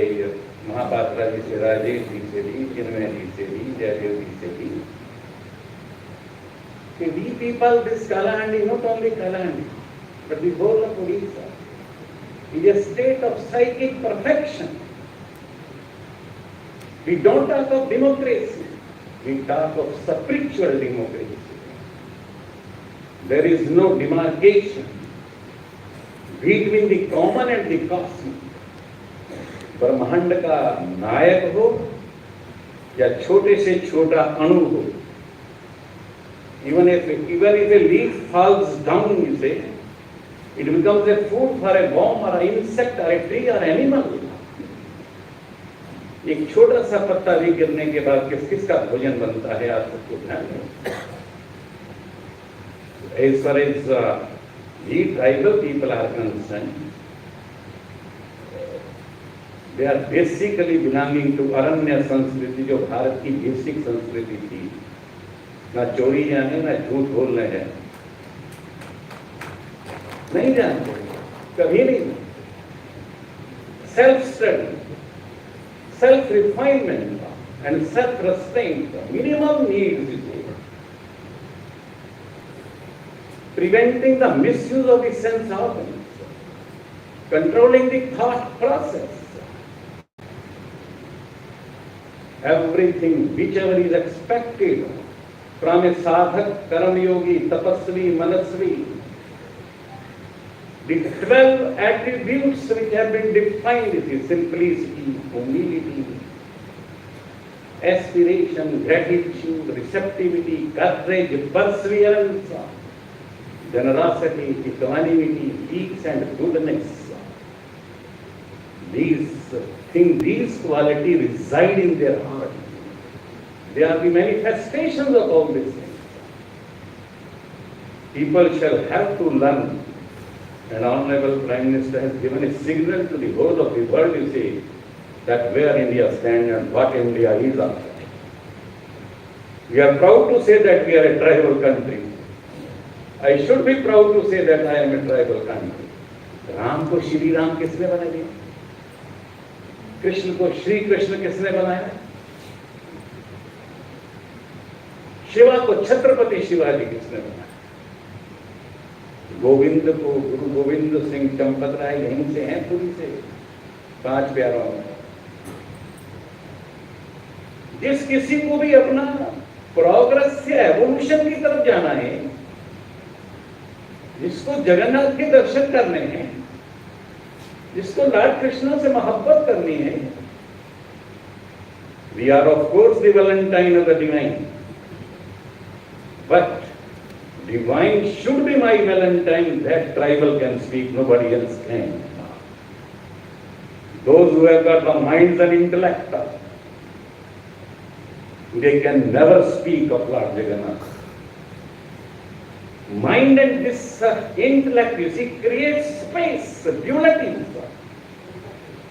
महापात्रा जी से, राजेश जी से भी, चिन्मय जी से भी, जयदेव जी से भी, कि we people, this Kalahandi, not only Kalahandi, but the whole of Odisha, is a state of psychic perfection. We don't talk of democracy, we talk of spiritual democracy. There is no demarcation between the common and the cosmic. ब्रह्मांड का नायक हो या छोटे से छोटा अणु हो, even if a leaf falls down, you say, it becomes a food for a worm or an insect or a tree or animal. एक छोटा सा पत्ता भी गिरने के बाद किसका भोजन बनता है, आप सबको ध्यान दें। As far as we tribal people are concerned, they are basically belonging to अरण्य संस्कृति, जो भारत की बेसिक संस्कृति थी। ना चोरी जाने, ना झूठ बोलने हैं, नहीं जानते, कभी नहीं। Self study, self refinement and self restraint, minimum needs is there, preventing the misuse of the sense organs, controlling the thought process. Everything whichever is expected from a sadhak, karam yogi, tapasvi, manasvi, the 12 attributes which have been defined is simplicity, humility, aspiration, gratitude, receptivity, courage, perseverance, generosity, equanimity, peace and goodness. These qualities reside in their heart. They are the manifestations of all these things. People shall have to learn, and Honorable Prime Minister has given a signal to the whole of the world, you see, that where India stands and what India is after. We are proud to say that we are a tribal country. I should be proud to say that I am a tribal country. Ram को श्री राम किसने बना दिया? कृष्ण को श्री कृष्ण किसने बनाया? शिवा को छत्रपति शिवाजी किसने बनाया? गोविंद को गुरु गोविंद सिंह चंपत राय यहीं से हैं, पुरी से, 5 प्यारों में। जिस किसी को भी अपना प्रोग्रेस से एवोल्यूशन की तरफ जाना है, जिसको जगन्नाथ के दर्शन करने हैं, जिसको लॉर्ड कृष्ण से मोहब्बत करनी है, we are of course the Valentine of the divine, but divine should be my Valentine. That tribal can speak, nobody else can. Those who have got the minds and intellect, they can never speak of Lord Jagannath. Mind and this intellect, you see, creates space, dualities.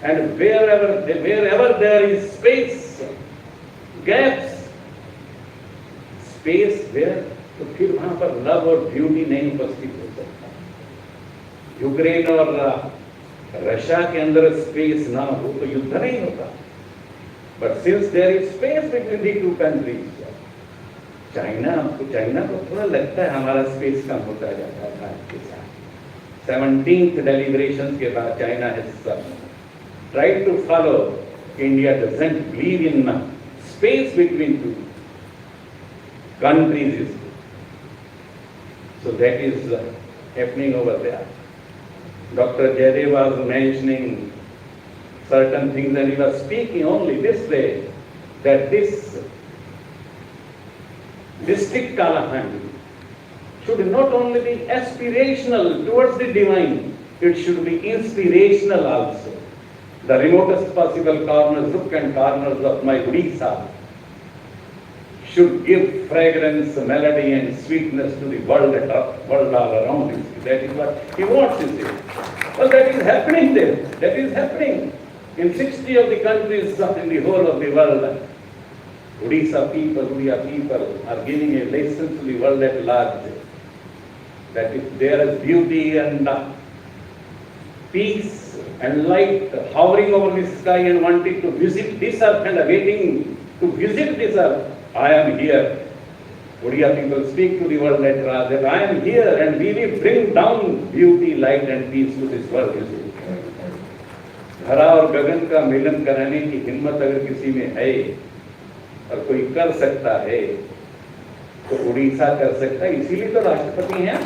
And wherever there is space, gaps, space there, तो फिर वहां पर love और beauty नहीं उपस्थित हो सकता। Ukraine और रशिया के अंदर स्पेस ना हो तो युद्ध नहीं होता। But since there is space between the two countries, China को थोड़ा लगता है हमारा स्पेस कम होता जाता है भारत के साथ। 17th deliberations के बाद China has tried to follow. India doesn't believe in space between two countries. So that is happening over there. Dr. Jaydev was mentioning certain things and he was speaking only this way, that this district Kalahandi should not only be aspirational towards the divine, it should be inspirational also. The remotest possible corners, nook and corners of my Odisha, should give fragrance, melody and sweetness to the world all around him. That is what he wants, you see. Well, that is happening there. That is happening in 60 of the countries in the whole of the world. Odisha people are giving a lesson to the world at large. That if there is beauty and peace and light hovering over the sky and wanting to visit this earth and awaiting to visit this earth, I am here. Odia people speak to the world at large that I am here and we will bring down beauty, light and peace to this world. You see. धरा और गगन का मिलन कराने की हिम्मत अगर किसी में है और कोई कर सकता है तो उड़ीसा कर सकता है, इसीलिए तो राष्ट्रपति हैं।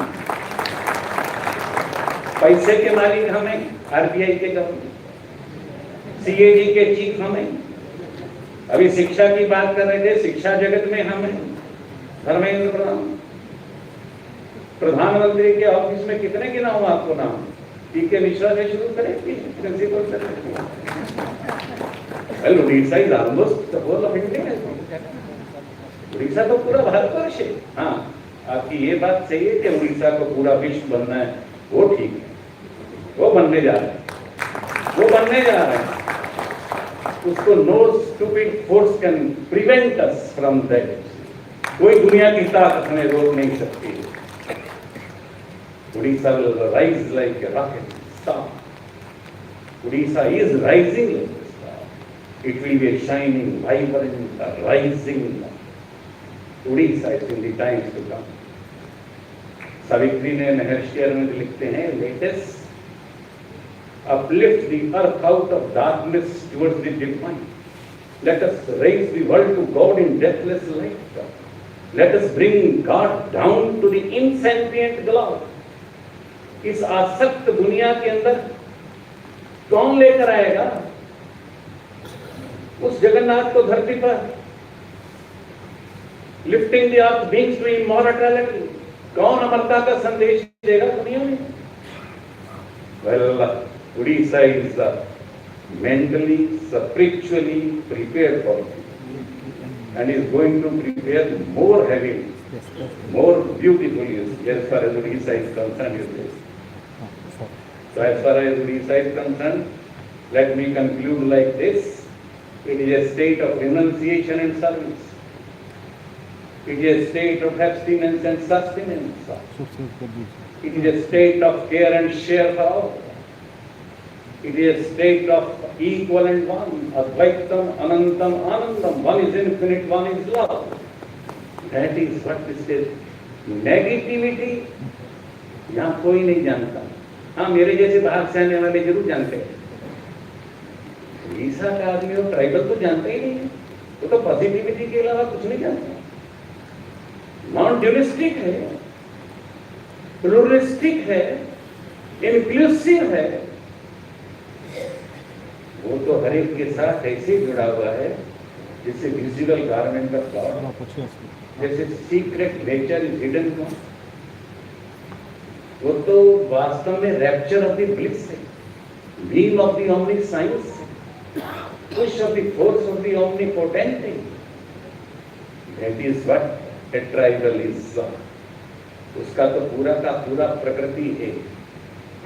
पैसे के मालिक हमें, आरबीआई के गवर्नर, सीएजी के चीफ हमें, अभी शिक्षा की बात कर रहे थे, शिक्षा जगत में हमें धर्मेंद्र प्रधान, प्रधानमंत्री के ऑफिस में कितने गिनाऊं आपको नाम? पीके मिश्रा से शुरू करें, प्रिंसिपल से। Well, Orissa is almost the whole of India. Orissa तो पूरा भारतवर्ष है। हाँ, आपकी ये बात सही है कि उड़ीसा को पूरा विश्व बनना है, वो ठीक है, वो बनने जा रहे हैं, वो बनने जा रहे हैं। उसको no stupid force can prevent us from that. कोई दुनिया की ताकत हमें रोक नहीं सकती। Odisha will rise like a rocket star. Odisha is rising like a star. It will be a shining, vibrant, rising Odisha in the times to come. Savitri ने महर्षि में लिखते हैं, let us uplift the earth out of darkness towards the divine. Let us raise the world to God in deathless light. Let us bring God down to the insentient cloud. इस आसक्त दुनिया के अंदर कौन लेकर आएगा उस जगन्नाथ को धरती पर? Lifting the earth beings to immortality, कौन अमरता का संदेश देगा दुनिया में? Well, Orissa is mentally, spiritually prepared for it and is going to prepare more heavily, more beautifully as far as Odisha is concerned. So as far as Odisha is concerned, let me conclude like this. It is a state of renunciation and service. It is a state of abstinence and sustenance. It is a state of care and share for all. It is a state of equal and one. Advaitam, Anantam, Anandam. One is infinite, one is love. That is what this is. Negativity, यहाँ कोई नहीं जानता। हाँ, मेरे जैसे बाहर से आने वाले जरूर जानते हैं। उड़ीसा का आदमी और ट्राइबल तो जानते ही नहीं है, वो तो पॉजिटिविटी के अलावा कुछ नहीं जानता। नॉन ड्यूलिस्टिक है, प्लूरलिस्टिक है, इंक्लूसिव है। वो तो हर एक के साथ ऐसे जुड़ा हुआ है जैसे विजिबल गारमेंट का फ्लावर, जैसे सीक्रेट नेचर इज हिडन। वो तो वास्तव में रैप्चर ऑफ द ब्लिस है, beam of the omniscience, push of the force of the omnipotent है। That is what a tribal is. उसका तो पूरा का पूरा प्रकृति है।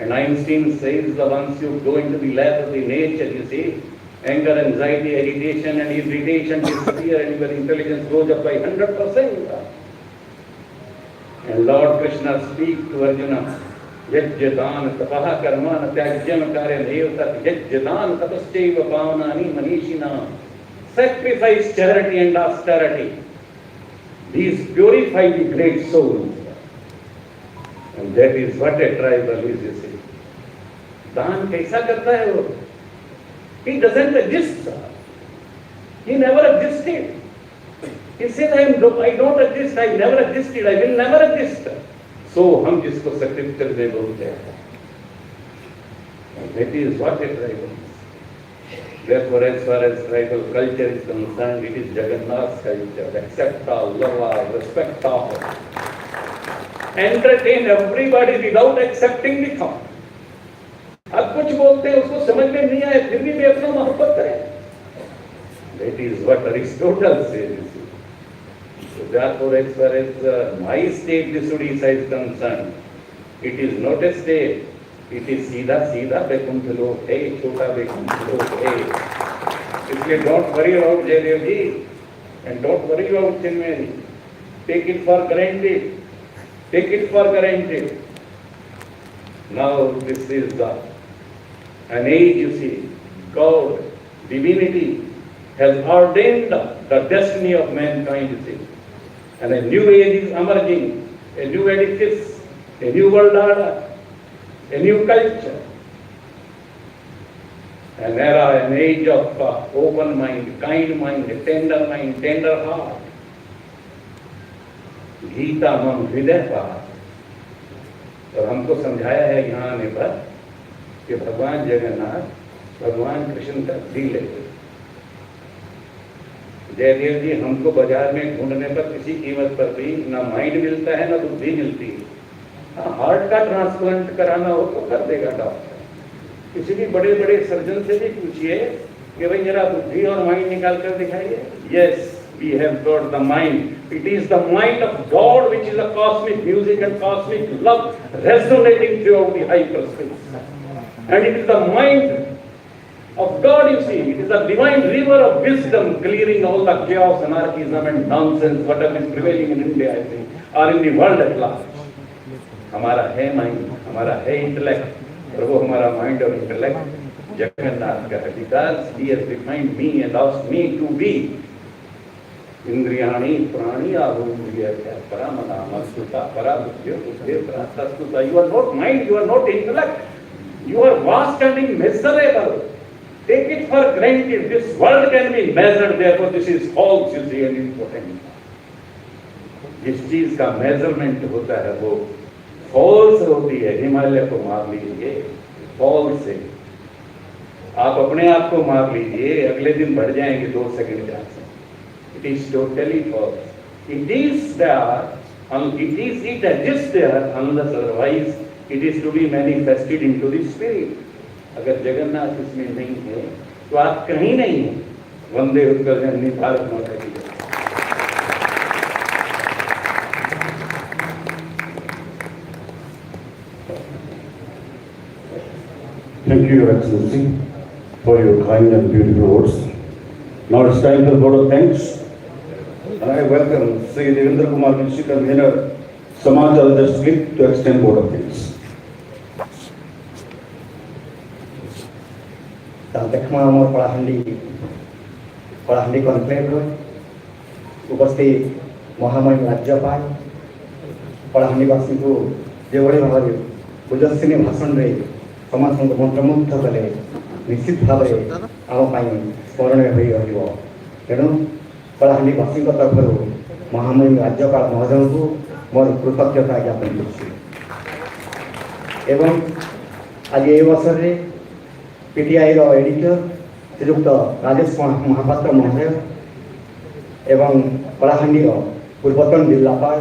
And Einstein says that once you go into the lab of the nature, you see, anger, anxiety, agitation and irritation disappear and your intelligence goes up by 100%. And Lord Krishna speaks to Arjuna, yajjatan tapaha karman tyajyam karyamev tat yajjatan tapaschaiva pavanani manishina. Sacrifice, charity and austerity. These purify the great souls. And that is what a tribal is, you see. दान कैसा करता है वो? He doesn't exist. He never existed. He said, I don't exist, I never existed, I will never exist. So हम जिसको सकृत में बोलते हैं, that is what a tribal is. Therefore, as far as tribal culture is concerned, it is Jagannath's culture. Accept all, love all, respect all. Entertain everybody without accepting the thought. आप कुछ बोलते हैं उसको समझ में नहीं आए फिर भी अपना मोहब्बत करें। That is what Aristotle says. therefore, as far as my state, this Odisha is concerned, it is not a state. It is सीधा Vaikuntha lok hai, chota Vaikuntha lok hai. इसलिए don't worry about Jaydev ji and don't worry about Chinmay. Take it for granted. Take it for granted. Now this is an age, you see. God, divinity has ordained the destiny of mankind, you see. And a new age is emerging, a new edifice, a new world order, a new culture. An era, an age of open mind, tender heart. Gita मम हृदय पार। और हमको समझाया है यहाँ आने पर कि भगवान जगन्नाथ भगवान कृष्ण का दिल है। जयदेव जी, हमको बाजार में ढूंढने पर किसी कीमत पर भी ना माइंड मिलता है ना बुद्धि मिलती है। हाँ, हार्ट का ट्रांसप्लांट कराना हो तो कर देगा डॉक्टर। किसी भी बड़े बड़े सर्जन से भी पूछिए कि भाई जरा बुद्धि और माइंड निकाल कर दिखाइए। Yes, we have got the mind. It is the mind of God which is a cosmic music and cosmic love resonating throughout the hyperspace. And it is the mind of God, you see. It is a divine river of wisdom clearing all the chaos, anarchism and nonsense, whatever is prevailing in India, I think, or in the world at large. हमारा है mind, हमारा है intellect, और वो हमारा mind और intellect Jagannath का है। Because he has defined me and asked me to be इंद्रियाणि प्राणी आहुर्य परामना मस्तुता पराबुद्ध्य बुद्धि प्रातस्तुता. You are not mind, you are not intellect, you are vast and immeasurable. Take it for granted, this world can be measured, therefore this is false, you see, and important. जिस चीज का measurement होता है वो false होती है। हिमालय को मार लीजिए, फॉल्स से आप अपने आप को मार लीजिए, अगले दिन बढ़ जाएंगे 2 सेकंड 4 से। It is totally false. It exists there unless otherwise it is to be manifested into the spirit. अगर जगन्नाथ इसमें नहीं है तो आप कहीं नहीं हैं। वंदे उत्कल जननी भारत माता की जय। Thank you, Your Excellency, for your kind and beautiful words. Now it's time for the vote of thanks. And I welcome Sri Devendra Kumar Vinci, convener, Samaj Elders League, to extend vote of thanks. Dekhma Aamar Kalahandi conclave उपस्थित महामहिम राज्यपाल कलाहांडीवासी को जेभଳି ଭାବରେ ଓଜସ୍ୱିନୀ ଭାଷଣରେ ସମସ୍ତଙ୍କୁ ମନ୍ତ୍ରମୁଗ୍ଧ କଲେ ନିଶ୍ଚିତ ଭାବରେ ଆମ ପାଇଁ ସ୍ମରଣୀୟ ହୋଇ ରହିବ। ତେଣୁ କଳାହାଣ୍ଡିବାସୀଙ୍କ ତରଫରୁ महामहिम राज्यपाल महोदयଙ୍କୁ ମୋର କୃତଜ୍ଞତା ଜ୍ଞାପନ କରୁଛି। ଏବଂ ଆଜି ଏହି ଅବସରରେ PTI ର ଏଡିଟର ଶ୍ରୀଯୁକ୍ତ ରାଜେଶ महापात्र महोदय एवं कलाहांडी पूर्वतन जिलापाल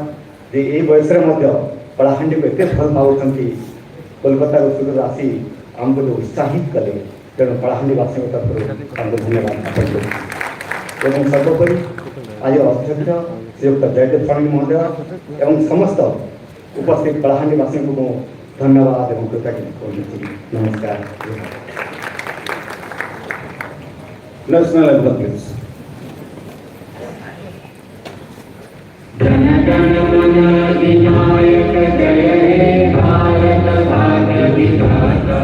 जे यही बयस कलाहांडी को एत भल पाँच कोलकाता सुदूर आसी आमको जो उत्साहित कले तेणु कलाहांडीवासी तरफ धन्यवाद ज्ञापन कर। सर्वोपरि आज अध्यक्ष श्रीयुक्त जयदेव स्वामी महोदय एवं समस्त उपस्थित कलाहांडीवासी को धन्यवाद एवं कृतज्ञता करुछि। नमस्कार। National anthem, please. Jana Gana मन अधिनायक जय हे भारत भाग्य विधाता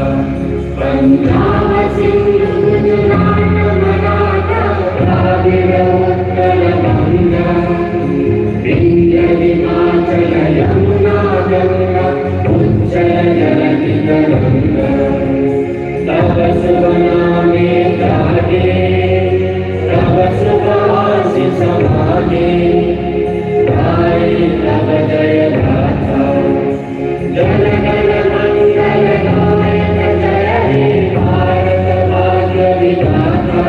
पंजाब सिंधु गुजरात मराठा द्राविड़ उत्कल गंगा विंध्य हिमाचल यमुना गंगा उच्चल जलधि तरंगा तव शुभ नामे गाहे तव शुभ आशीष मागे तव जय गाथा जन गण मंगल नायक जय हे भारत भाग्य विधाता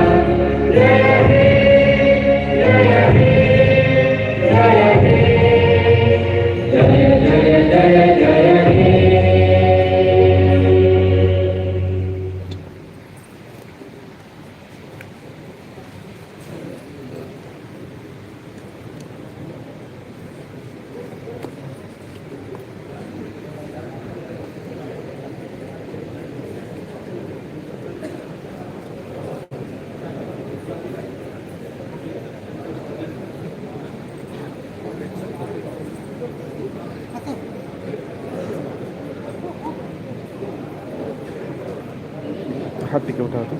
जय हे जय हे जय हे जय जय जय जय हे। हाथ टिके उठा तो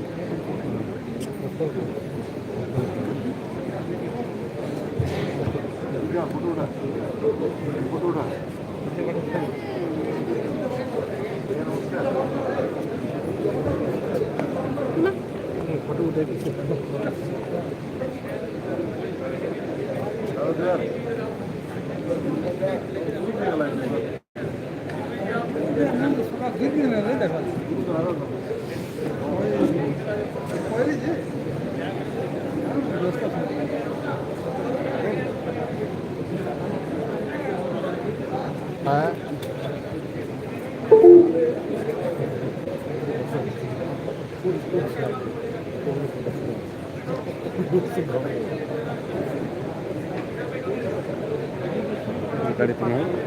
गाड़ी तुम्हें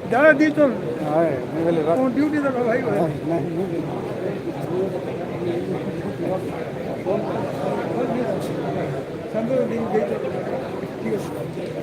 ज़्यादा दी तो ड्यूटी तो भाई ठीक है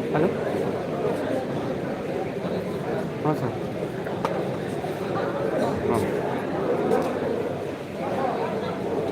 हेलो हाँ सर